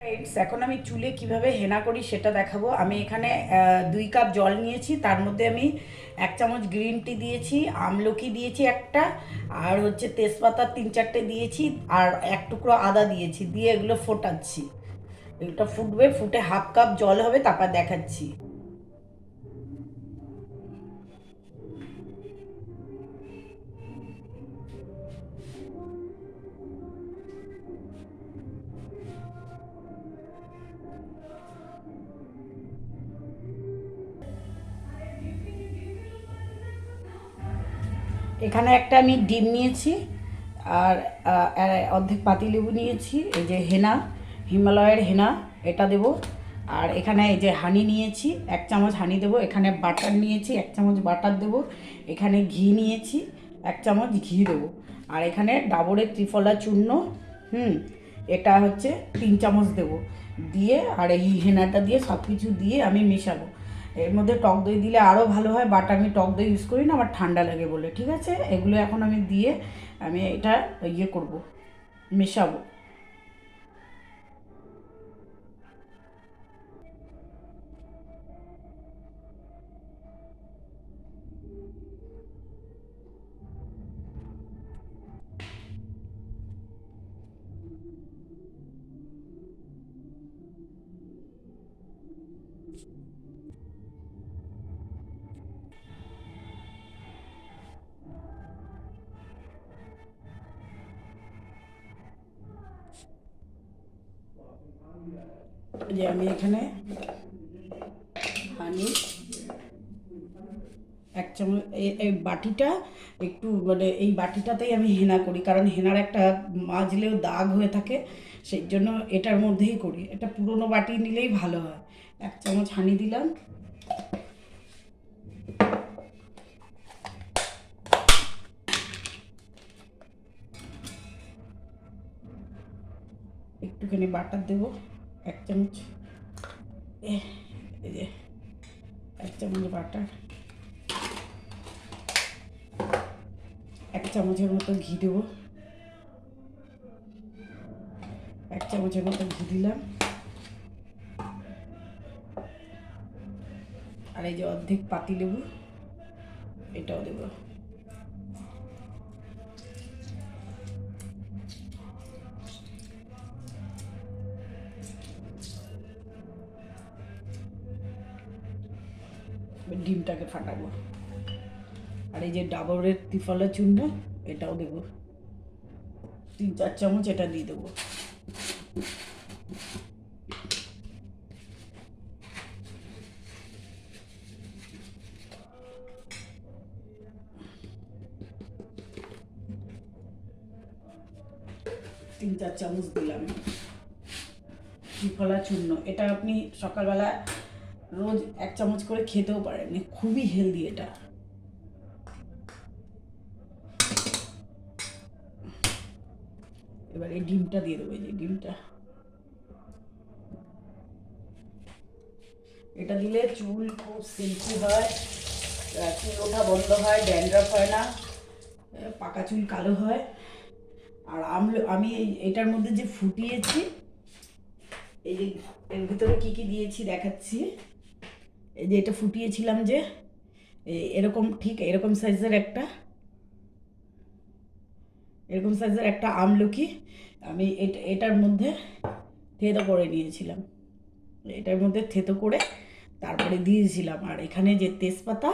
Friends, এখন আমি চুলে কিভাবে হেনা করি সেটা দেখাবো। আমি এখানে 2 কাপ জল নিয়েছি, তার মধ্যে আমি 1 চামচ গ্রিন টি দিয়েছি, আমলকি দিয়েছি একটা, আর হচ্ছে তেজপাতা 3-4টে দিয়েছি, আর 1 টুকরো আদা দিয়েছি, দিয়ে এগুলো ফোটাচ্ছি। এগুলো ফুটবে, ফুটে 1/2 কাপ জল হবে, তারপর দেখাচ্ছি। এখানে একটা আমি ডিম নিয়েছি, আর অর্ধেক পাতিলেবু নিয়েছি, এই যে হেনা, হিমালয়ের হেনা, এটা দেব। আর এখানে এই যে হানি নিয়েছি, 1 চামচ হানি দেবো। এখানে বাটার নিয়েছি, 1 চামচ বাটার দেবো। এখানে ঘি নিয়েছি, 1 চামচ ঘি দেবো। আর এখানে ডাবরের ত্রিফলা চূর্ণ, এটা হচ্ছে 3 চামচ দেবো। দিয়ে আর এই হেনাটা দিয়ে সব কিছু দিয়ে আমি মেশাবো। এর মধ্যে টক দই দিলে আরও ভালো হয়, বাট আমি টক দই ইউজ করি না, আমার ঠান্ডা লাগে বলে। ঠিক আছে, এগুলো এখন আমি দিয়ে আমি এটা করব, মেশাবো। যে আমি এখানে হানি 1 চামচ, এই বাটিটা একটু মানে এই বাটিটাতেই আমি হেনা করি, কারণ হেনার একটা মাজলেও দাগ হয়ে থাকে, সেই জন্য এটার মধ্যেই করি। এটা পুরোনো বাটি নিলেই ভালো হয়। 1 চামচ হানি দিলাম। একটুখানি বাটার দেবো, 1 চামচ। এই যে 1 চামচ বাটার, 1 চামচের মতো ঘি দেবো, 1 চামচের মতো ঘি দিলাম। আর এই যে অর্ধেক পাতিলেবু, এটাও দেবো। ডিমটাকে ফাটাবো। আর এই যে ডাবরের ত্রিফলা চূর্ণ, এটাও দেবো, 3-4 চামচ এটা দিয়ে দেবো। তিন চার চামচ দিলাম ত্রিফলা চূর্ণ। এটা আপনি সকালবেলা রোজ 1 চামচ করে খেতেও পারেন, খুবই হেলদি এটা। এবার এই ডিমটা দিয়ে দেবো, এই যে ডিমটা, এটা দিলে চুল খুব সিল্কি হয়, চুল ওঠা বন্ধ হয়, ড্যান্ড্রাফ হয় না, পাকা চুল কালো হয়। আর আমি এটার মধ্যে যে ফুটিয়েছি, এই যে এর ভিতরে কী কী দিয়েছি দেখাচ্ছি। এই যে এটা ফুটিয়েছিলাম, যে এরকম ঠিক এরকম সাইজের একটা আমলকি আমি এটার মধ্যে থেতো করে নিয়েছিলাম, এটার মধ্যে থেতো করে তারপরে দিয়েছিলাম। আর এখানে যে তেজপাতা,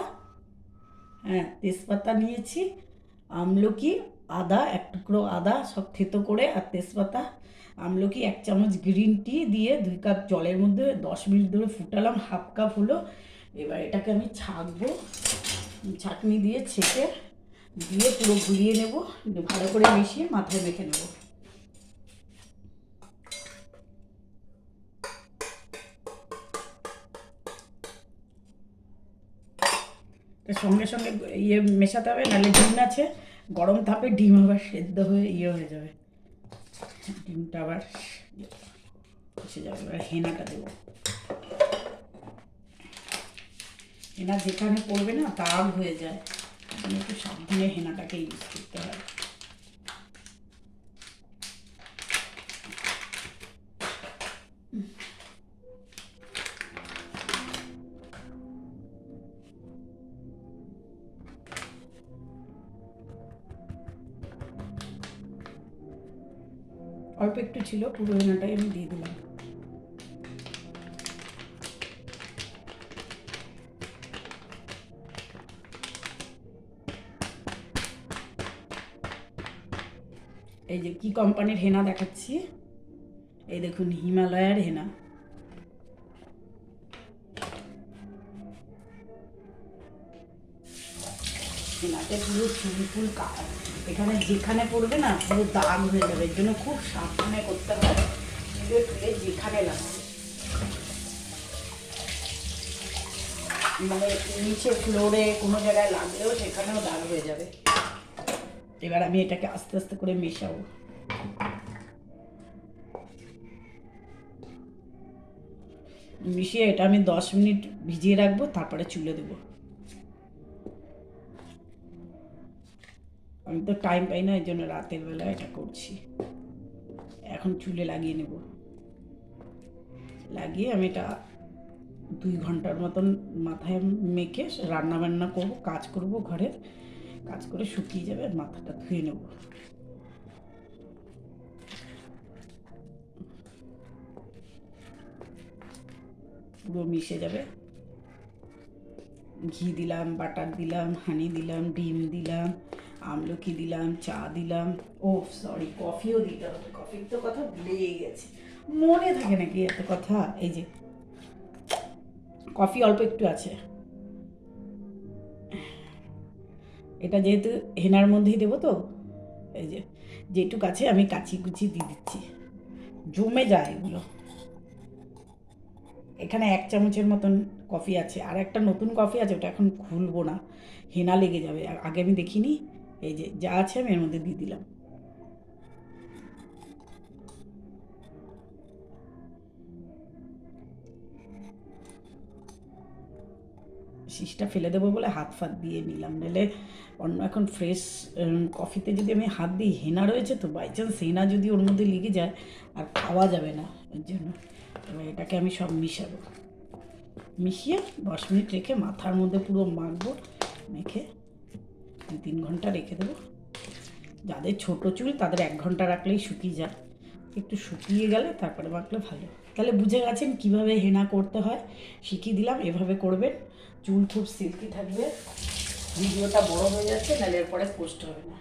তেজপাতা নিয়েছি, আমলকি, আদা, 1 টুকরো আদা সব থেতো করে, আর তেজপাতা, আমলকি, 1 চামচ গ্রিন টি দিয়ে 2 কাপ জলের মধ্যে 10 মিনিট ধরে ফুটালাম, 1/2 কাপ হলো। এবার এটাকে আমি ছাঁকবো, ছাঁকনি দিয়ে ছেঁকে দিয়ে পুরো গুলিয়ে নেব, ভালো করে মিশিয়ে মাথায় মেখে নেব। সঙ্গে সঙ্গে মেশাতে হবে, নাহলে ডিম আছে, গরম তাপে ডিম আবার সেদ্ধ হয়ে হয়ে যাবে, ডিমটা আবার এসে যাবে। এবার হেনাটা দেবো, হেনা যেখানে পড়বে না দাগ হয়ে যায়, একটু সাবধানে হেনাটাকে ইউজ করতে হয়। অল্প একটু ছিল, পুরো হেনাটাই আমি দিয়ে দিলাম। এই যে কি কোম্পানির হেনা দেখাচ্ছি, এই দেখুন হিমালয়ার হেনা। হেনাতে পুরো চুল এখানে যেখানে পড়বে না পুরো দাগ হয়ে যাবে, এর জন্য খুব সাবধানে করতে হয়। তুলে তুলে যেখানে লাগাবে, মানে নিচে ফ্লোরে কোনো জায়গায় লাগলেও সেখানেও দাগ হয়ে যাবে। এবার আমি এটাকে আস্তে আস্তে করে মেশাবো। মিশিয়ে এটা আমি 10 মিনিট ভিজিয়ে রাখবো, তারপরে চুলে দেবো। আমি তো টাইম পাই না, এই জন্য রাতের বেলা এটা করছি। এখন চুলে লাগিয়ে নেব, লাগিয়ে আমি এটা 2 ঘন্টার মতন মাথায় মেখে রান্না বান্না করবো, কাজ করব, ঘরের কাজ করে শুকিয়ে যাবে, মাথাটা ধুয়ে নেব। পুরো মিশে যাবে। ঘি দিলাম, বাটার দিলাম, হানি দিলাম, ডিম দিলাম, আমলকি দিলাম, চা দিলাম, ও সরি কফিও দিতে হবে, কফির তো কথা ভুলেই গেছে, মনে থাকে নাকি এত কথা। এই যে কফি অল্প একটু আছে, এটা যেহেতু হেনার মধ্যেই দেবো তো, এই যে যেটুক আছে আমি কাচি কুচি দিয়ে দিচ্ছি, জমে যায় এগুলো। এখানে 1 চামচের মতন কফি আছে, আর একটা নতুন কফি আছে, ওটা এখন খুলবো না, হেনা লেগে যাবে, আগে আমি দেখিনি। এই যে যা আছে আমি এর মধ্যে দিয়ে দিলাম। শীষটা ফেলে দেবো বলে হাত ফাত দিয়ে নিলাম, নাহলে অন্য এখন ফ্রেশ কফিতে যদি আমি হাত দিই, হেনা রয়েছে তো, বাই চান্স হেনা যদি ওর মধ্যে লেগে যায় আর খাওয়া যাবে না, এর জন্য এবার এটাকে আমি সব মিশাবো, মিশিয়ে 10 মিনিট রেখে মাথার মধ্যে পুরো মাখবো, মেখে 2-3 ঘন্টা রেখে দেবো। যাদের ছোটো চুল তাদের 1 ঘন্টা রাখলেই শুকিয়ে যায়, একটু শুকিয়ে গেলে তারপরে মাখলে ভালো। তাহলে বুঝে গেছেন কীভাবে হেনা করতে হয়, শিখিয়ে দিলাম, এভাবে করবেন, চুল খুব সিল্কি থাকবে। ভিডিওটা বড় হয়ে যাচ্ছে, নাহলে এরপরে পোস্ট হবে না।